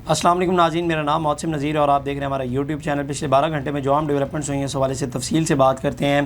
السلام علیکم ناظرین، میرا نام محسن نذیر اور آپ دیکھ رہے ہیں ہمارا یوٹیوب چینل۔ پچھلے 12 گھنٹے میں جو ہم ڈیولپمنٹس ہوئی ہیں اس حوالے سے تفصیل سے بات کرتے ہیں۔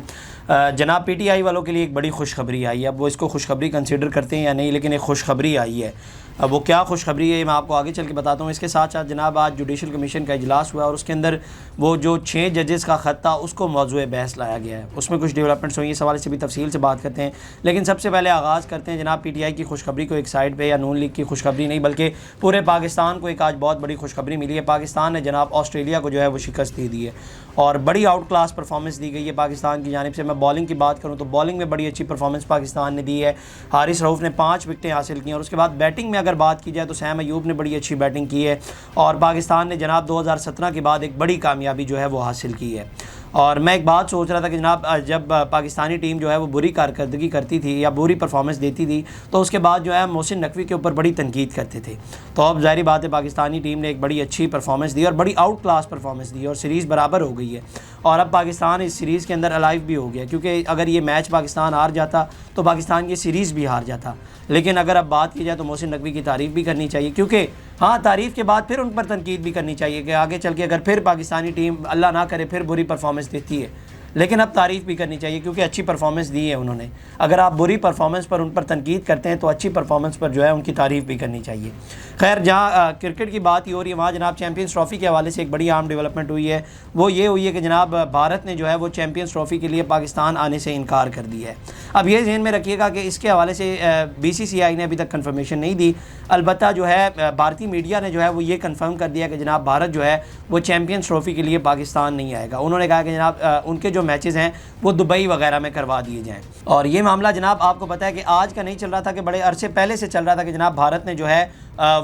جناب پی ٹی آئی والوں کے لیے ایک بڑی خوشخبری آئی ہے۔ اب وہ اس کو خوشخبری کنسیڈر کرتے ہیں یا نہیں، لیکن ایک خوشخبری آئی ہے۔ اب وہ کیا خوشخبری ہے میں آپ کو آگے چل کے بتاتا ہوں۔ اس کے ساتھ ساتھ جناب آج جوڈیشل کمیشن کا اجلاس ہوا اور اس کے اندر وہ جو 6 ججز کا خط تھا اس کو موضوع بحث لایا گیا ہے۔ اس میں کچھ ڈیولپمنٹس ہوئی ہیں، اس حوالے سے بھی تفصیل سے بات کرتے ہیں۔ لیکن سب سے پہلے آغاز کرتے ہیں جناب پی ٹی آئی کی خوشخبری کو ایک سائڈ پہ، یا نون لیگ کی خوشخبری نہیں بلکہ پورے پاکستان کو ایک آج بہت بڑی خوشخبری ملی ہے۔ پاکستان نے جناب آسٹریلیا کو جو ہے وہ شکست دے دی ہے اور بڑی آؤٹ کلاس پرفارمنس دی گئی ہے پاکستان کی جانب سے۔ میں بالنگ کی بات کروں تو بالنگ میں بڑی اچھی پرفارمنس پاکستان نے دی ہے۔ حارث رؤف نے 5 وکٹیں حاصل کی ہیں، اور اس کے بعد بیٹنگ میں اگر بات کی جائے تو سیم ایوب نے بڑی اچھی بیٹنگ کی ہے اور پاکستان نے جناب 2017 کے بعد ایک بڑی کامیابی جو ہے وہ حاصل کی ہے۔ اور میں ایک بات سوچ رہا تھا کہ جناب جب پاکستانی ٹیم جو ہے وہ بری کارکردگی کرتی تھی یا بری پرفارمنس دیتی تھی تو اس کے بعد جو ہے محسن نقوی کے اوپر بڑی تنقید کرتے تھے۔ تو اب ظاہری بات ہے پاکستانی ٹیم نے ایک بڑی اچھی پرفارمنس دی اور بڑی آؤٹ کلاس پرفارمنس دی اور سیریز برابر ہو گئی ہے، اور اب پاکستان اس سیریز کے اندر الائیو بھی ہو گیا، کیونکہ اگر یہ میچ پاکستان ہار جاتا تو پاکستان یہ سیریز بھی ہار جاتا۔ لیکن اگر اب بات کی جائے تو محسن نقوی کی تعریف بھی کرنی چاہیے، کیونکہ ہاں تعریف کے بعد پھر ان پر تنقید بھی کرنی چاہیے کہ آگے چل کے اگر پھر پاکستانی ٹیم اللہ نہ کرے پھر بری پرفارمنس دیتی ہے، لیکن اب تعریف بھی کرنی چاہیے کیونکہ اچھی پرفارمنس دی ہے انہوں نے۔ اگر آپ بری پرفارمنس پر ان پر تنقید کرتے ہیں تو اچھی پرفارمنس پر جو ہے ان کی تعریف بھی کرنی چاہیے۔ خیر، جہاں کرکٹ کی بات ہی ہو رہی ہے وہاں جناب چیمپئنز ٹرافی کے حوالے سے ایک بڑی اہم ڈیولپمنٹ ہوئی ہے۔ وہ یہ ہوئی ہے کہ جناب بھارت نے جو ہے وہ چیمپئنز ٹرافی کے لیے پاکستان آنے سے انکار کر دیا ہے۔ اب یہ ذہن میں رکھیے گا کہ اس کے حوالے سے بی سی سی آئی نے ابھی تک کنفرمیشن نہیں دی، البتہ جو ہے بھارتی میڈیا نے جو ہے وہ یہ کنفرم کر دیا کہ جناب بھارت جو ہے وہ چیمپئنز ٹرافی کے لیے پاکستان نہیں آئے گا۔ انہوں نے کہا کہ جناب ان کے جو میچز ہیں وہ دبئی وغیرہ میں کروا دیے جائیں، اور یہ معاملہ جناب آپ کو پتہ ہے کہ آج کا نہیں چل رہا تھا کہ بڑے عرصے پہلے سے چل رہا تھا کہ جناب بھارت نے جو ہے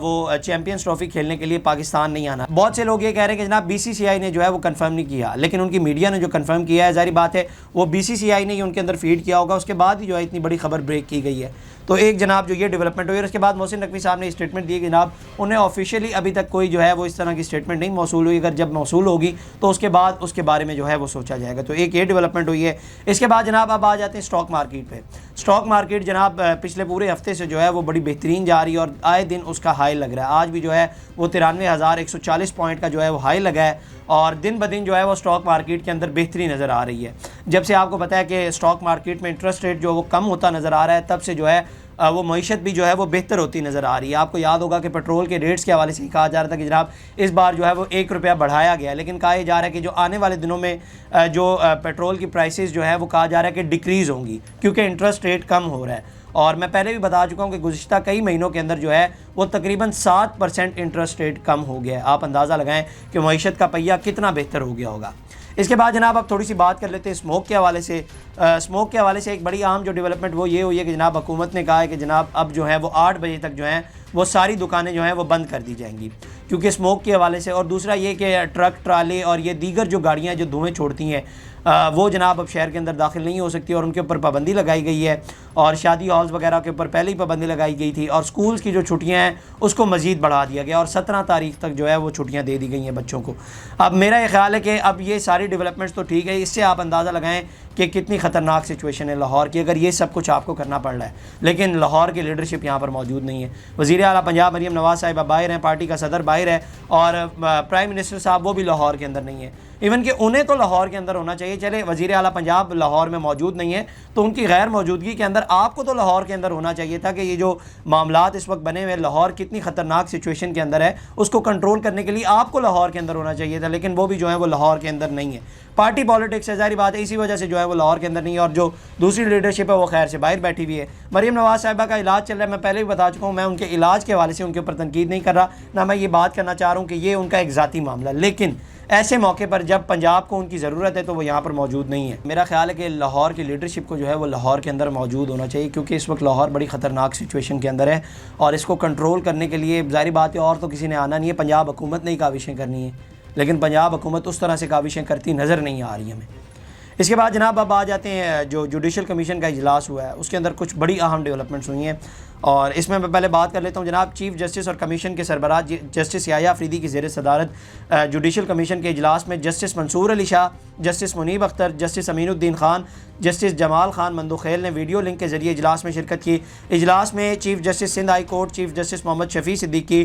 وہ چیمپئنز ٹرافی کھیلنے کے لیے پاکستان نہیں آنا۔ بہت سے لوگ یہ کہہ رہے ہیں کہ جناب بی سی سی آئی نے جو ہے وہ کنفرم نہیں کیا، لیکن ان کی میڈیا نے جو کنفرم کیا ہے ظاہری بات ہے وہ بی سی سی آئی نے ہی ان کے اندر فیڈ کیا ہوگا، اس کے بعد ہی جو ہے اتنی بڑی خبر بریک کی گئی ہے۔ تو ایک جناب جو یہ ڈیولپمنٹ ہوئی، اور اس کے بعد محسن نقوی صاحب نے اسٹیٹمنٹ دی کہ جناب انہیں آفیشیلی ابھی تک کوئی جو ہے وہ اس طرح کی اسٹیٹمنٹ نہیں موصول ہوئی، اگر جب موصول ہوگی تو اس کے بعد اس کے بارے میں جو ہے وہ سوچا جائے گا۔ تو ایک یہ ڈیولپمنٹ ہوئی ہے۔ اس کے بعد جناب اب آ جاتے ہیں اسٹاک مارکیٹ پہ۔ اسٹاک مارکیٹ جناب پچھلے پورے ہفتے سے جو ہے وہ بڑی بہترین جا رہی ہے اور آئے دن اس کا ہائی لگ رہا ہے۔ آج بھی جو ہے وہ 93,140 پوائنٹ کا جو ہے وہ ہائی لگا ہے، اور دن بدن جو ہے وہ اسٹاک مارکیٹ کے اندر بہتری نظر آ رہی ہے۔ جب سے آپ کو پتہ ہے کہ اسٹاک مارکیٹ میں انٹرسٹ ریٹ جو وہ کم ہوتا نظر آ رہا ہے، تب سے جو ہے وہ معیشت بھی جو ہے وہ بہتر ہوتی نظر آ رہی ہے۔ آپ کو یاد ہوگا کہ پیٹرول کے ریٹس کے حوالے سے کہا جا رہا تھا کہ جناب اس بار جو ہے وہ 1 روپیہ بڑھایا گیا ہے، لیکن کہا یہ جا رہا ہے کہ جو آنے والے دنوں میں جو پیٹرول کی پرائسز جو ہے وہ کہا جا رہا ہے کہ ڈیکریز ہوں گی، کیونکہ انٹرسٹ ریٹ کم ہو رہا ہے۔ اور میں پہلے بھی بتا چکا ہوں کہ گزشتہ کئی مہینوں کے اندر جو ہے وہ تقریباً 7% انٹرسٹ ریٹ کم ہو گیا ہے۔ آپ اندازہ لگائیں کہ معیشت کا پہیہ کتنا بہتر ہو گیا ہوگا۔ اس کے بعد جناب اب تھوڑی سی بات کر لیتے ہیں اسموک کے حوالے سے۔ اسموک کے حوالے سے ایک بڑی اہم جو ڈیولپمنٹ وہ یہ ہوئی ہے کہ جناب حکومت نے کہا ہے کہ جناب اب جو ہے وہ 8 بجے تک جو ہیں وہ ساری دکانیں جو ہیں وہ بند کر دی جائیں گی، کیونکہ اسموک کے حوالے سے۔ اور دوسرا یہ کہ ٹرک، ٹرالے اور یہ دیگر جو گاڑیاں جو دھوئیں چھوڑتی ہیں وہ جناب اب شہر کے اندر داخل نہیں ہو سکتی، اور ان کے اوپر پابندی لگائی گئی ہے، اور شادی ہالز وغیرہ کے اوپر پہلے ہی پابندی لگائی گئی تھی، اور سکولز کی جو چھٹیاں ہیں اس کو مزید بڑھا دیا گیا، اور 17 تاریخ تک جو ہے وہ چھٹیاں دے دی گئی ہیں بچوں کو۔ اب میرا یہ خیال ہے کہ اب یہ ساری ڈیولپمنٹس تو ٹھیک ہے، اس سے آپ اندازہ لگائیں کہ کتنی خطرناک سچویشن ہے لاہور کی، اگر یہ سب کچھ آپ کو کرنا پڑ رہا ہے، لیکن لاہور کی لیڈرشپ یہاں پر موجود نہیں ہے۔ وزیر اعلیٰ پنجاب مریم نواز صاحبہ باہر ہیں، پارٹی کا صدر باہر ہے، اور پرائم منسٹر صاحب وہ بھی لاہور کے اندر نہیں ہے۔ ایون کہ انہیں تو لاہور کے اندر ہونا چاہیے، چلے وزیر اعلیٰ پنجاب لاہور میں موجود نہیں ہے تو ان کی غیر موجودگی کے اندر آپ کو تو لاہور کے اندر ہونا چاہیے تھا کہ یہ جو معاملات اس وقت بنے ہوئے لاہور کتنی خطرناک سچویشن کے اندر ہے اس کو کنٹرول کرنے کے لیے آپ کو لاہور کے اندر ہونا چاہیے تھا، لیکن وہ بھی جو ہے وہ لاہور کے اندر نہیں ہے۔ پارٹی پالیٹکس ہے، ظاہری بات ہے، اسی وجہ سے جو ہے وہ لاہور کے اندر نہیں ہے، اور جو دوسری لیڈرشپ ہے وہ خیر سے باہر بیٹھی ہوئی ہے۔ مریم نواز صاحبہ کا علاج چل رہا ہے، میں پہلے بھی بتا چکا ہوں، میں ان کے علاج کے حوالے سے ان کے اوپر تنقید نہیں کر رہا، نہ میں یہ بات کرنا چاہ رہا ہوں کہ یہ ان کا ایک ذاتی معاملہ، لیکن ایسے موقع پر جب پنجاب کو ان کی ضرورت ہے تو وہ یہاں پر موجود نہیں ہے۔ میرا خیال ہے کہ لاہور کی لیڈرشپ کو جو ہے وہ لاہور کے اندر موجود ہونا چاہیے، کیونکہ اس وقت لاہور بڑی خطرناک سچویشن کے اندر ہے، اور اس کو کنٹرول کرنے کے لیے ظاہری بات ہے اور تو کسی نے آنا نہیں ہے، پنجاب حکومت نے ہی کاوشیں کرنی ہیں، لیکن پنجاب حکومت اس طرح سے کاوشیں کرتی نظر نہیں آ رہی ہمیں۔ اس کے بعد جناب اب آ جاتے ہیں جو جوڈیشل کمیشن کا اجلاس ہوا ہے، اس کے اندر کچھ بڑی اہم ڈیولپمنٹس ہوئی ہیں، اور اس میں پہلے بات کر لیتا ہوں۔ جناب چیف جسٹس اور کمیشن کے سربراہ جسٹس یحییٰ افریدی کی زیر صدارت جوڈیشل کمیشن کے اجلاس میں جسٹس منصور علی شاہ، جسٹس منیب اختر، جسٹس امین الدین خان، جسٹس جمال خان مندوخیل نے ویڈیو لنک کے ذریعے اجلاس میں شرکت کی۔ اجلاس میں chief justice Sindh high court chief justice Muhammad Shafi Siddiqui,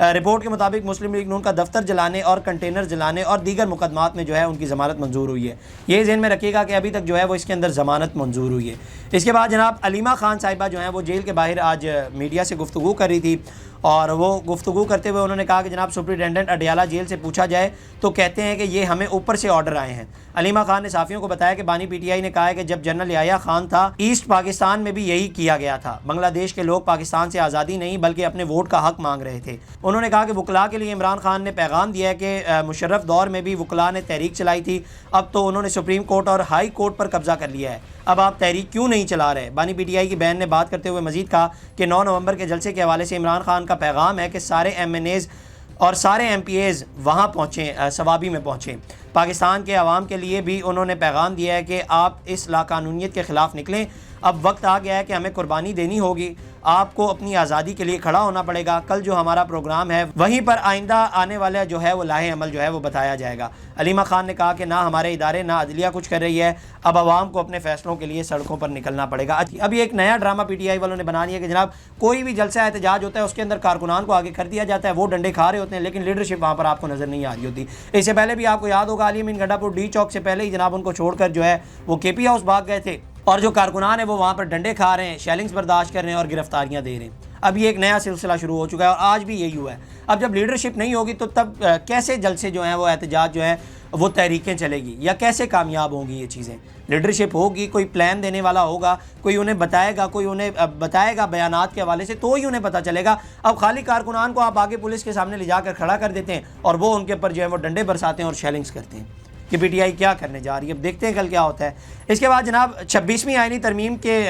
report کے مطابق مسلم لیگ نون کا دفتر جلانے اور کنٹینر جلانے اور دیگر مقدمات میں جو ہے ان کی ضمانت منظور ہوئی ہے. یہ ذہن میں رکھیے گا کہ ابھی تک جو ہے وہ اس کے اندر ضمانت منظور ہوئی ہے. اس کے بعد جناب علیمہ خان صاحبہ جو ہیں وہ جیل کے باہر آج میڈیا سے گفتگو کر رہی تھی, اور وہ گفتگو کرتے ہوئے انہوں نے کہا کہ جناب سپرنٹینڈنٹ اڈیالہ جیل سے پوچھا جائے تو کہتے ہیں کہ یہ ہمیں اوپر سے آرڈر آئے ہیں. علیمہ خان نے صحافیوں کو بتایا کہ بانی پی ٹی آئی نے کہا ہے کہ جب جنرل یحییٰ خان تھا ایسٹ پاکستان میں بھی یہی کیا گیا تھا. بنگلہ دیش کے لوگ پاکستان سے آزادی نہیں بلکہ اپنے ووٹ کا حق مانگ رہے تھے. انہوں نے کہا کہ وکلاء کے لیے عمران خان نے پیغام دیا ہے کہ مشرف دور میں بھی وکلاء نے تحریک چلائی تھی, اب تو انہوں نے سپریم کورٹ اور ہائی کورٹ پر قبضہ کر لیا ہے, اب آپ تحریک کیوں نہیں چلا رہے. بانی پی ٹی آئی کی بہن نے بات کرتے ہوئے مزید کہا کہ 9 نومبر کے جلسے کے حوالے سے عمران خان کا پیغام ہے کہ سارے ایم این ایز اور سارے ایم پی ایز وہاں پہنچیں, ثوابی میں پہنچیں. پاکستان کے عوام کے لیے بھی انہوں نے پیغام دیا ہے کہ آپ اس لاقانونیت کے خلاف نکلیں. اب وقت آ گیا ہے کہ ہمیں قربانی دینی ہوگی, آپ کو اپنی آزادی کے لیے کھڑا ہونا پڑے گا. کل جو ہمارا پروگرام ہے وہیں پر آئندہ آنے والا جو ہے وہ لاہے عمل جو ہے وہ بتایا جائے گا. علیمہ خان نے کہا کہ نہ ہمارے ادارے نہ عدلیہ کچھ کر رہی ہے, اب عوام کو اپنے فیصلوں کے لیے سڑکوں پر نکلنا پڑے گا. ابھی ایک نیا ڈرامہ پی ٹی آئی والوں نے بنا لیا کہ جناب کوئی بھی جلسہ احتجاج ہوتا ہے اس کے اندر کارکنان کو آگے کر دیا جاتا ہے, وہ ڈنڈے کھا رہے ہوتے ہیں لیکن لیڈرشپ وہاں پر آپ کو نظر نہیں آ رہی ہوتی. اس سے پہلے بھی آپ کو یاد ہوگا علی امین گنڈا پور ڈی چوک سے پہلے ہی جناب ان کو چھوڑ کر جو ہے وہ کے پی ہاؤس بھاگ گئے تھے, اور جو کارکنان ہیں وہ وہاں پر ڈنڈے کھا رہے ہیں, شیلنگز برداشت کر رہے ہیں اور گرفتاریاں دے رہے ہیں. اب یہ ایک نیا سلسلہ شروع ہو چکا ہے اور آج بھی یہی ہوا ہے. اب جب لیڈرشپ نہیں ہوگی تو تب کیسے جلسے جو ہیں وہ احتجاج جو ہیں وہ تحریکیں چلے گی, یا کیسے کامیاب ہوں گی یہ چیزیں. لیڈرشپ ہوگی, کوئی پلان دینے والا ہوگا, کوئی انہیں بتائے گا, کوئی انہیں بتائے گا بیانات کے حوالے سے, تو ہی انہیں پتہ چلے گا. اب خالی کارکنان کو آپ آگے پولیس کے سامنے لے جا کر کھڑا کر دیتے ہیں اور وہ ان کے اوپر جو ہے وہ ڈنڈے برساتے ہیں اور شیلنگز کرتے ہیں کہ پی ٹی آئی کیا کرنے جا رہی ہے. اب دیکھتے ہیں کل کیا ہوتا ہے. اس کے بعد جناب 26ویں آئینی ترمیم کے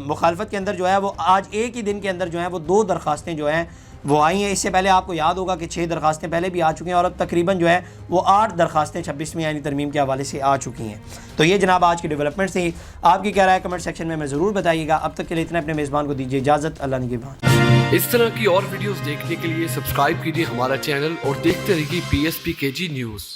مخالفت کے اندر جو ہے وہ آج ایک ہی دن کے اندر جو ہیں وہ 2 درخواستیں جو ہیں وہ آئی ہیں. اس سے پہلے آپ کو یاد ہوگا کہ 6 درخواستیں پہلے بھی آ چکی ہیں, اور اب تقریباً جو ہے وہ 8 درخواستیں 26ویں آئینی ترمیم کے حوالے سے آ چکی ہیں. تو یہ جناب آج کی ڈیولپمنٹس تھی. آپ کی کیا رائے کمنٹ سیکشن میں ضرور بتائیے گا. اب تک کے لیے اتنا, اپنے میزبان کو دیجیے اجازت. اللہ نگہبان. اس طرح کی اور ویڈیوز دیکھنے کے لیے سبسکرائب کیجیے ہمارا چینل اور دیکھتے رہیے PSPKG نیوز.